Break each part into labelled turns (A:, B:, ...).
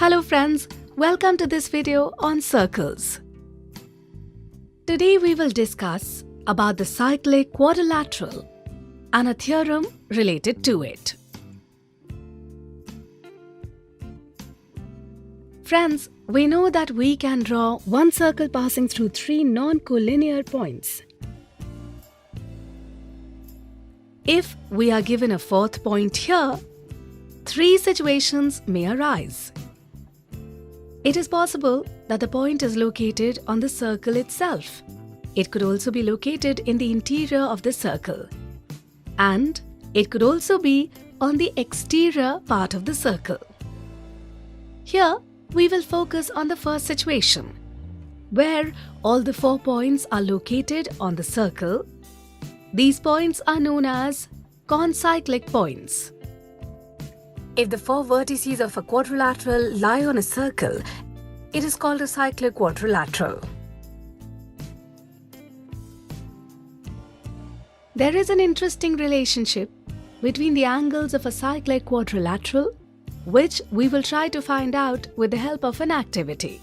A: Hello friends, welcome to this video on circles. Today we will discuss about the cyclic quadrilateral and a theorem related to it. Friends, we know that we can draw one circle passing through three non-collinear points. If we are given a fourth point here, three situations may arise. It is possible that the point is located on the circle itself. It could also be located in the interior of the circle. And it could also be on the exterior part of the circle. Here, we will focus on the first situation, where all the 4 points are located on the circle. These points are known as concyclic points. If the 4 vertices of a quadrilateral lie on a circle, it is called a cyclic quadrilateral. There is an interesting relationship between the angles of a cyclic quadrilateral, which we will try to find out with the help of an activity.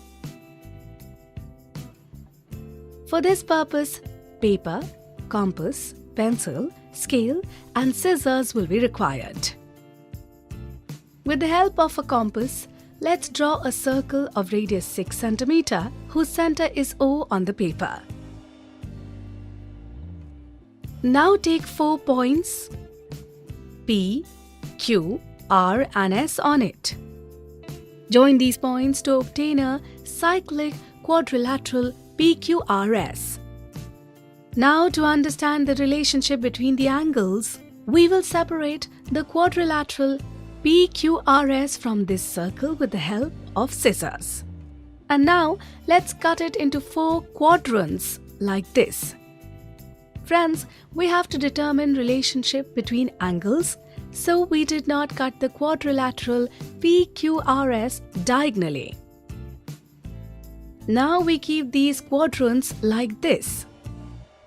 A: For this purpose, paper, compass, pencil, scale, and scissors will be required. With the help of a compass, let's draw a circle of radius 6 cm whose center is O on the paper. Now take 4 points P, Q, R and S on it. Join these points to obtain a cyclic quadrilateral PQRS. Now to understand the relationship between the angles, we will separate the quadrilateral PQRS from this circle with the help of scissors. And now let's cut it into 4 quadrants like this. Friends, we have to determine relationship between angles, so we did not cut the quadrilateral PQRS diagonally. Now we keep these quadrants like this.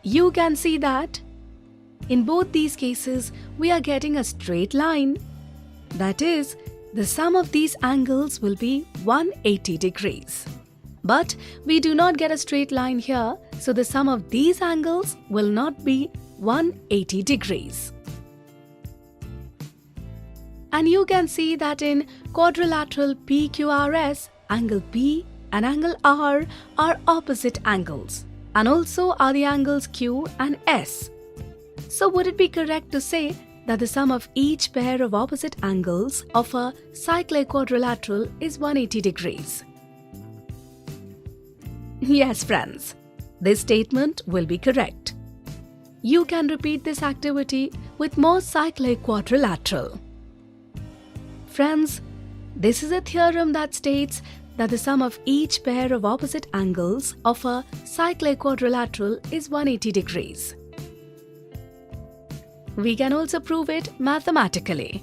A: You can see that in both these cases we are getting a straight line. That is, the sum of these angles will be 180 degrees. But we do not get a straight line here, so the sum of these angles will not be 180 degrees. And you can see that in quadrilateral PQRS, angle P and angle R are opposite angles, and also are the angles Q and S. So would it be correct to say that the sum of each pair of opposite angles of a cyclic quadrilateral is 180 degrees? Yes, friends, this statement will be correct. You can repeat this activity with more cyclic quadrilateral. Friends, this is a theorem that states that the sum of each pair of opposite angles of a cyclic quadrilateral is 180 degrees. We can also prove it mathematically.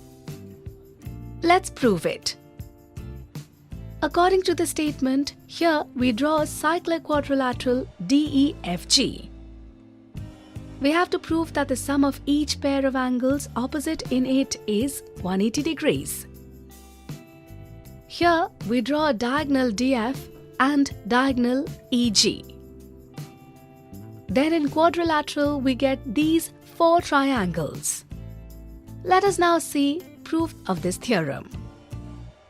A: Let's prove it. According to the statement, here we draw a cyclic quadrilateral DEFG. We have to prove that the sum of each pair of angles opposite in it is 180 degrees. Here we draw a diagonal DF and diagonal EG. Then in quadrilateral we get these 4 triangles. Let us now see proof of this theorem.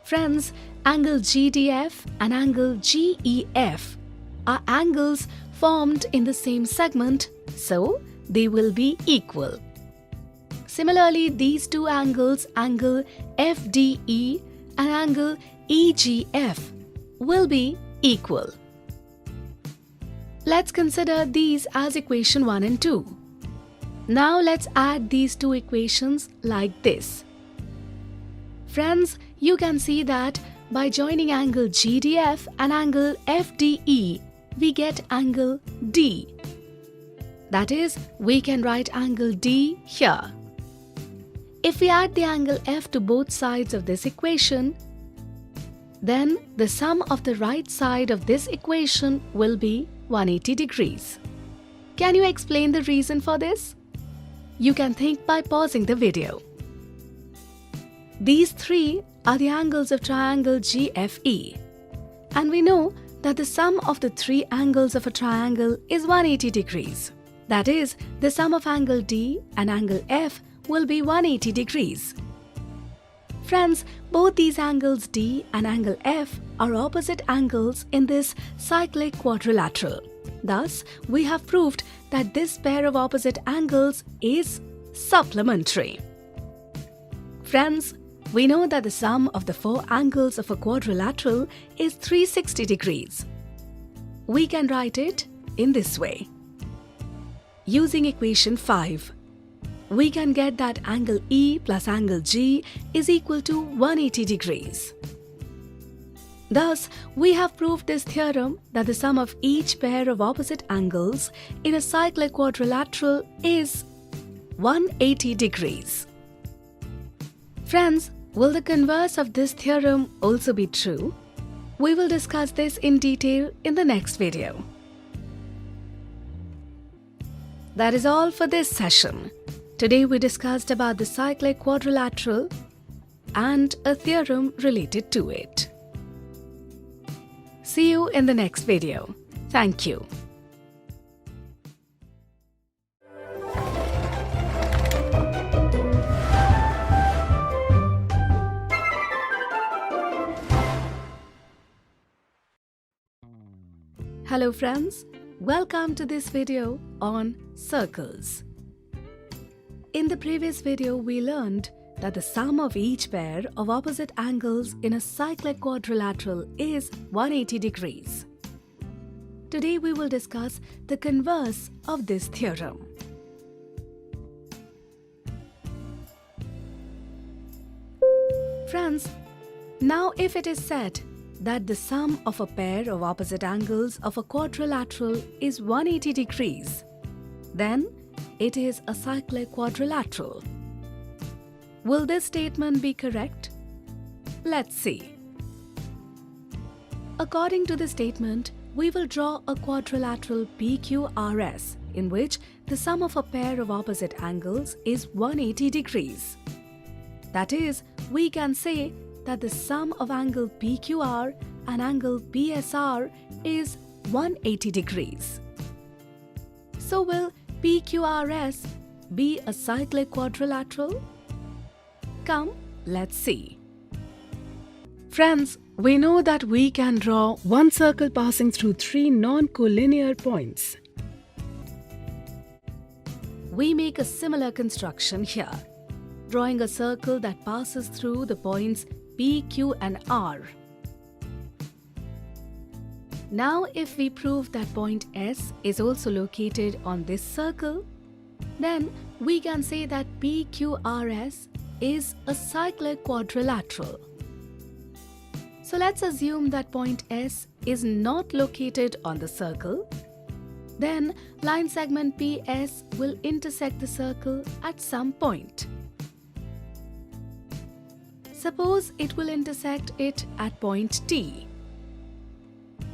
A: Friends, angle GDF and angle GEF are angles formed in the same segment, so they will be equal. Similarly, these 2 angles, angle FDE and angle EGF, will be equal. Let's consider these as equation 1 and 2. Now let's add these 2 equations like this. Friends, you can see that by joining angle GDF and angle FDE, we get angle D. That is, we can write angle D here. If we add the angle F to both sides of this equation, then the sum of the right side of this equation will be 180 degrees. Can you explain the reason for this? You can think by pausing the video. These 3 are the angles of triangle GFE. And we know that the sum of the three angles of a triangle is 180 degrees. That is, the sum of angle D and angle F will be 180 degrees. Friends, both these angles D and angle F are opposite angles in this cyclic quadrilateral. Thus, we have proved that this pair of opposite angles is supplementary. Friends, we know that the sum of the four angles of a quadrilateral is 360 degrees. We can write it in this way. Using equation 5, we can get that angle E plus angle G is equal to 180 degrees. Thus, we have proved this theorem that the sum of each pair of opposite angles in a cyclic quadrilateral is 180 degrees. Friends, will the converse of this theorem also be true? We will discuss this in detail in the next video. That is all for this session. Today we discussed about the cyclic quadrilateral and a theorem related to it. See you in the next video. Thank you. Hello friends, welcome to this video on circles. In the previous video, we learned that the sum of each pair of opposite angles in a cyclic quadrilateral is 180 degrees. Today we will discuss the converse of this theorem. Friends, now if it is said that the sum of a pair of opposite angles of a quadrilateral is 180 degrees, then it is a cyclic quadrilateral. Will this statement be correct? Let's see. According to the statement, we will draw a quadrilateral PQRS in which the sum of a pair of opposite angles is 180 degrees. That is, we can say that the sum of angle PQR and angle PSR is 180 degrees. So will PQRS be a cyclic quadrilateral? Come, let's see. Friends, we know that we can draw one circle passing through three non-collinear points. We make a similar construction here, drawing a circle that passes through the points P, Q and R. Now if we prove that point S is also located on this circle, then we can say that PQRS is a cyclic quadrilateral. So let's assume that point S is not located on the circle. Then line segment PS will intersect the circle at some point. Suppose it will intersect it at point T.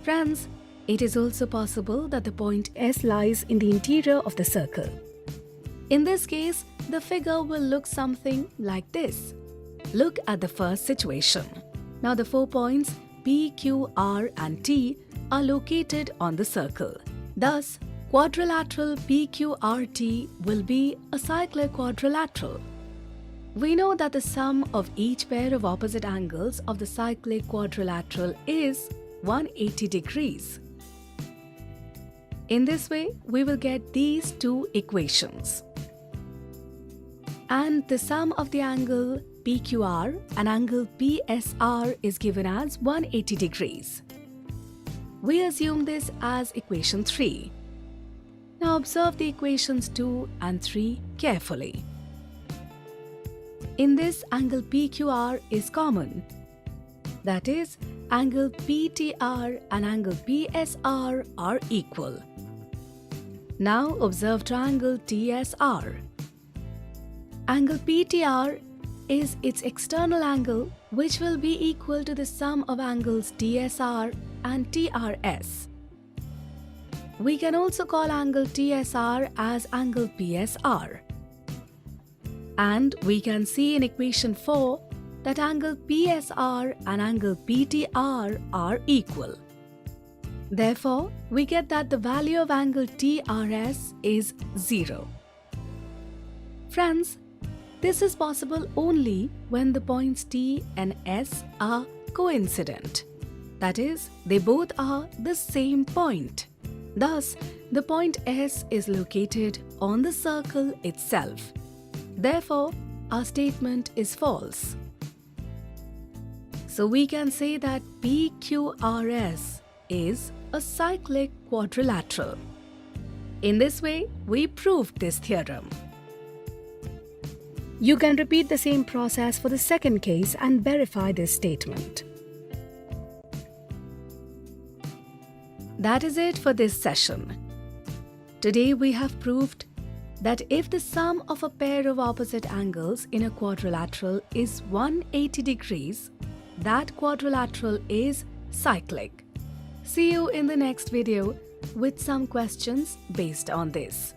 A: Friends, it is also possible that the point S lies in the interior of the circle. In this case, the figure will look something like this. Look at the first situation. Now the 4 points P, Q, R and T are located on the circle. Thus, quadrilateral PQRT will be a cyclic quadrilateral. We know that the sum of each pair of opposite angles of the cyclic quadrilateral is 180 degrees. In this way, we will get these two equations. And the sum of the angle PQR and angle PSR is given as 180 degrees. We assume this as equation 3. Now observe the equations 2 and 3 carefully. In this, angle PQR is common. That is, angle PTR and angle PSR are equal. Now observe triangle TSR. Angle PTR is its external angle, which will be equal to the sum of angles TSR and TRS. We can also call angle TSR as angle PSR. And we can see in equation 4 that angle PSR and angle PTR are equal. Therefore, we get that the value of angle TRS is 0. Friends, this is possible only when the points T and S are coincident. That is, they both are the same point. Thus, the point S is located on the circle itself. Therefore, our statement is false. So we can say that PQRS is a cyclic quadrilateral. In this way, we proved this theorem. You can repeat the same process for the second case and verify this statement. That is it for this session. Today we have proved that if the sum of a pair of opposite angles in a quadrilateral is 180 degrees, that quadrilateral is cyclic. See you in the next video with some questions based on this.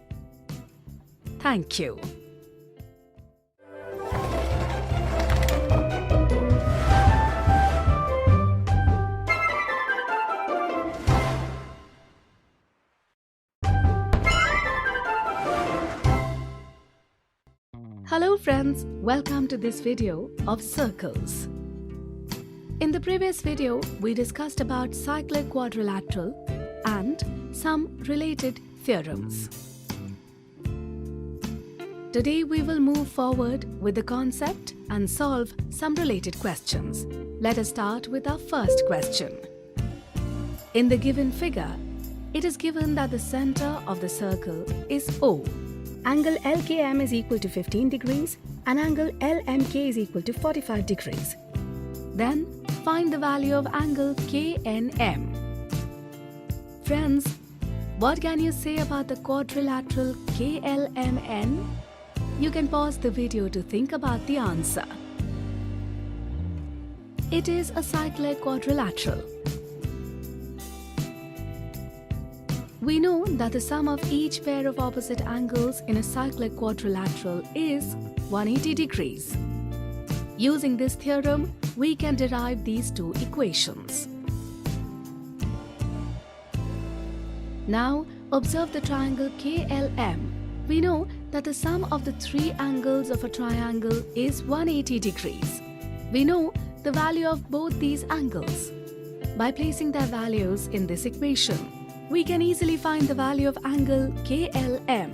A: Thank you. Hello friends, welcome to this video of circles. In the previous video, we discussed about cyclic quadrilateral and some related theorems. Today we will move forward with the concept and solve some related questions. Let us start with our first question. In the given figure, it is given that the center of the circle is O. Angle LKM is equal to 15 degrees and angle LMK is equal to 45 degrees. Then, find the value of angle KNM. Friends, what can you say about the quadrilateral KLMN? You can pause the video to think about the answer. It is a cyclic quadrilateral. We know that the sum of each pair of opposite angles in a cyclic quadrilateral is 180 degrees. Using this theorem, we can derive these two equations. Now, observe the triangle KLM. We know that the sum of the three angles of a triangle is 180 degrees. We know the value of both these angles. By placing their values in this equation, we can easily find the value of angle KLM.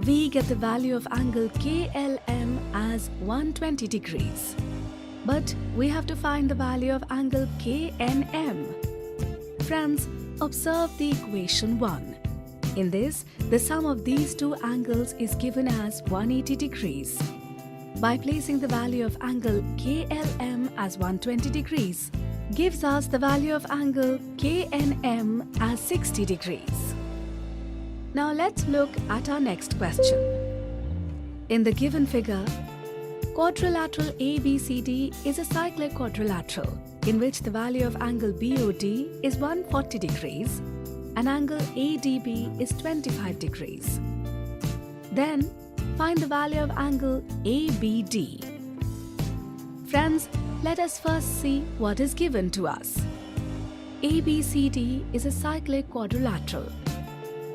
A: We get the value of angle KLM as 120 degrees. But we have to find the value of angle KNM. Friends, observe the equation 1. In this, the sum of these two angles is given as 180 degrees. By placing the value of angle KLM as 120 degrees, gives us the value of angle KNM as 60 degrees. Now let's look at our next question. In the given figure, quadrilateral ABCD is a cyclic quadrilateral in which the value of angle BOD is 140 degrees and angle ADB is 25 degrees. Then, find the value of angle ABD. Friends, let us first see what is given to us. ABCD is a cyclic quadrilateral.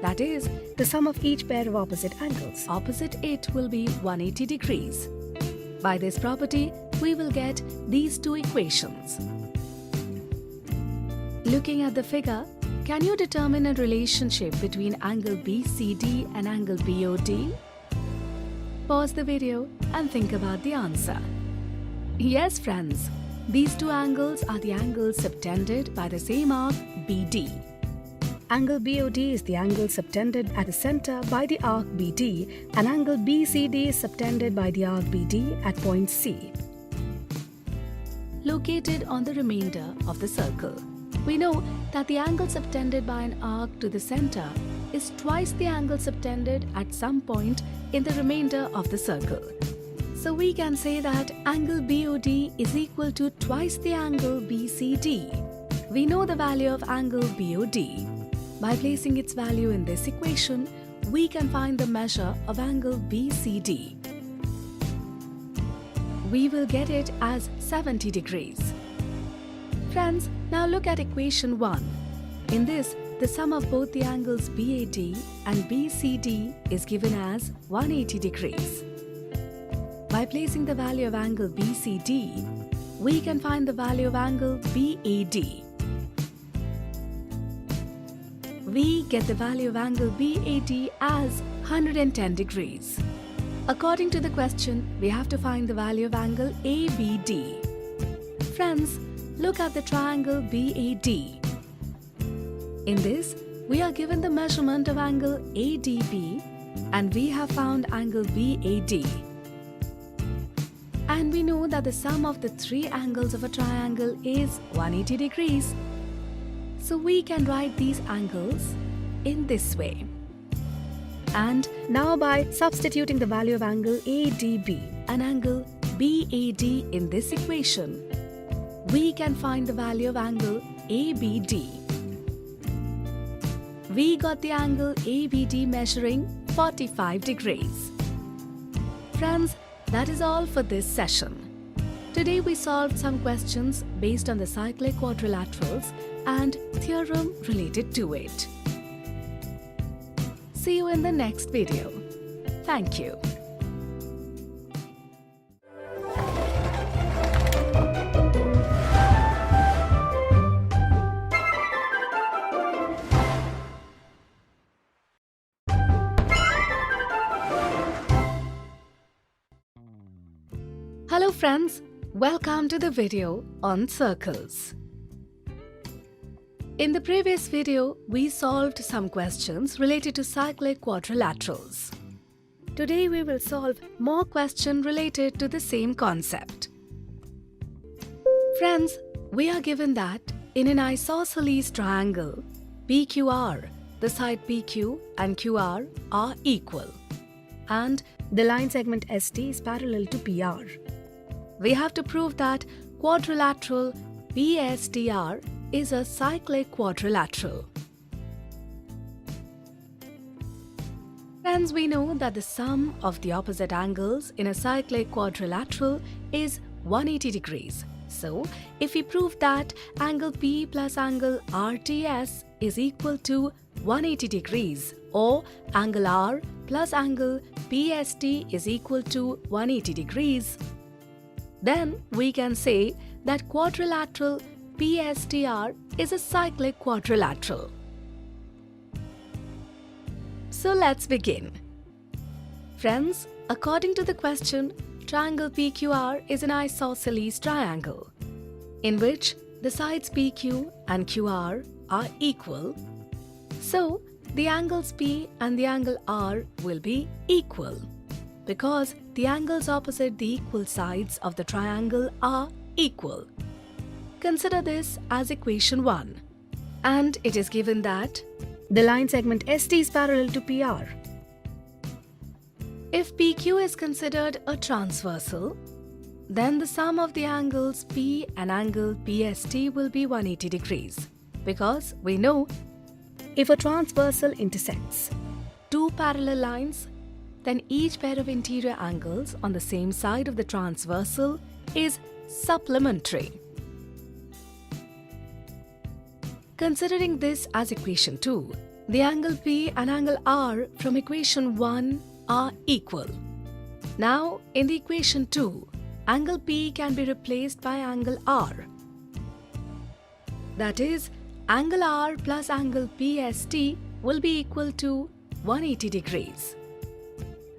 A: That is, the sum of each pair of opposite angles opposite it will be 180 degrees. By this property, we will get these two equations. Looking at the figure, can you determine a relationship between angle BCD and angle BOD? Pause the video and think about the answer. Yes, friends, these two angles are the angles subtended by the same arc BD. Angle BOD is the angle subtended at the center by the arc BD and angle BCD is subtended by the arc BD at point C, located on the remainder of the circle. We know that the angle subtended by an arc to the center is twice the angle subtended at some point in the remainder of the circle. So we can say that angle BOD is equal to twice the angle BCD. We know the value of angle BOD. By placing its value in this equation, we can find the measure of angle BCD. we will get it as 70 degrees. Friends, now look at equation 1. In this, the sum of both the angles BAD and BCD is given as 180 degrees. By placing the value of angle BCD, we can find the value of angle BAD. We get the value of angle BAD as 110 degrees. According to the question, we have to find the value of angle ABD. Friends, look at the triangle BAD. In this, we are given the measurement of angle ADB and we have found angle BAD. And we know that the sum of the three angles of a triangle is 180 degrees. So we can write these angles in this way. And now by substituting the value of angle ADB and angle BAD in this equation, we can find the value of angle ABD. We got the angle ABD measuring 45 degrees. Friends, that is all for this session. Today we solved some questions based on the cyclic quadrilaterals and theorem related to it. See you in the next video. Thank you. Hello friends, welcome to the video on circles. In the previous video, we solved some questions related to cyclic quadrilaterals. Today we will solve more questions related to the same concept. Friends, we are given that in an isosceles triangle, PQR, the side PQ and QR are equal, and the line segment ST is parallel to PR. We have to prove that quadrilateral PSTR is a cyclic quadrilateral. Friends, we know that the sum of the opposite angles in a cyclic quadrilateral is 180 degrees. So, if we prove that angle P plus angle RTS is equal to 180 degrees or angle R plus angle PST is equal to 180 degrees, then we can say that quadrilateral PSTR is a cyclic quadrilateral. So let's begin. Friends, according to the question, triangle PQR is an isosceles triangle in which the sides PQ and QR are equal. So the angles P and the angle R will be equal, because the angles opposite the equal sides of the triangle are equal. Consider this as equation 1. And it is given that the line segment ST is parallel to PR. If PQ is considered a transversal, then the sum of the angles P and angle PST will be 180 degrees. Because we know if a transversal intersects two parallel lines, then each pair of interior angles on the same side of the transversal is supplementary. Considering this as equation 2, the angle P and angle R from equation 1 are equal. Now, in the equation 2, angle P can be replaced by angle R. That is, angle R plus angle PST will be equal to 180 degrees.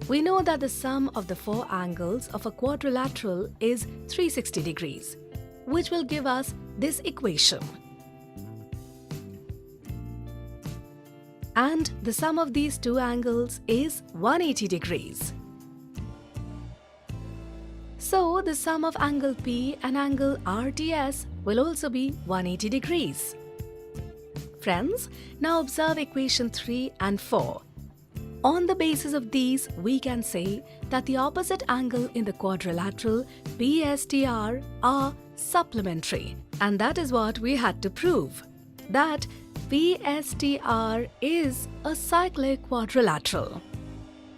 A: We know that the sum of the four angles of a quadrilateral is 360 degrees, which will give us this equation. And the sum of these two angles is 180 degrees. So the sum of angle P and angle RTS will also be 180 degrees. Friends, now observe equation 3 and 4. On the basis of these, we can say that the opposite angle in the quadrilateral PSTR are supplementary. And that is what we had to prove, that PSTR is a cyclic quadrilateral.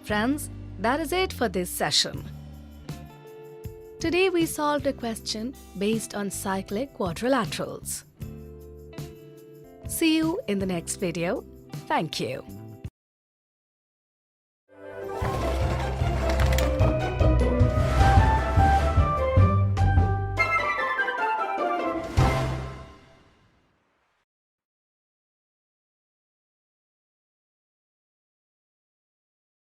A: Friends, that is it for this session. Today we solved a question based on cyclic quadrilaterals. See you in the next video. Thank you.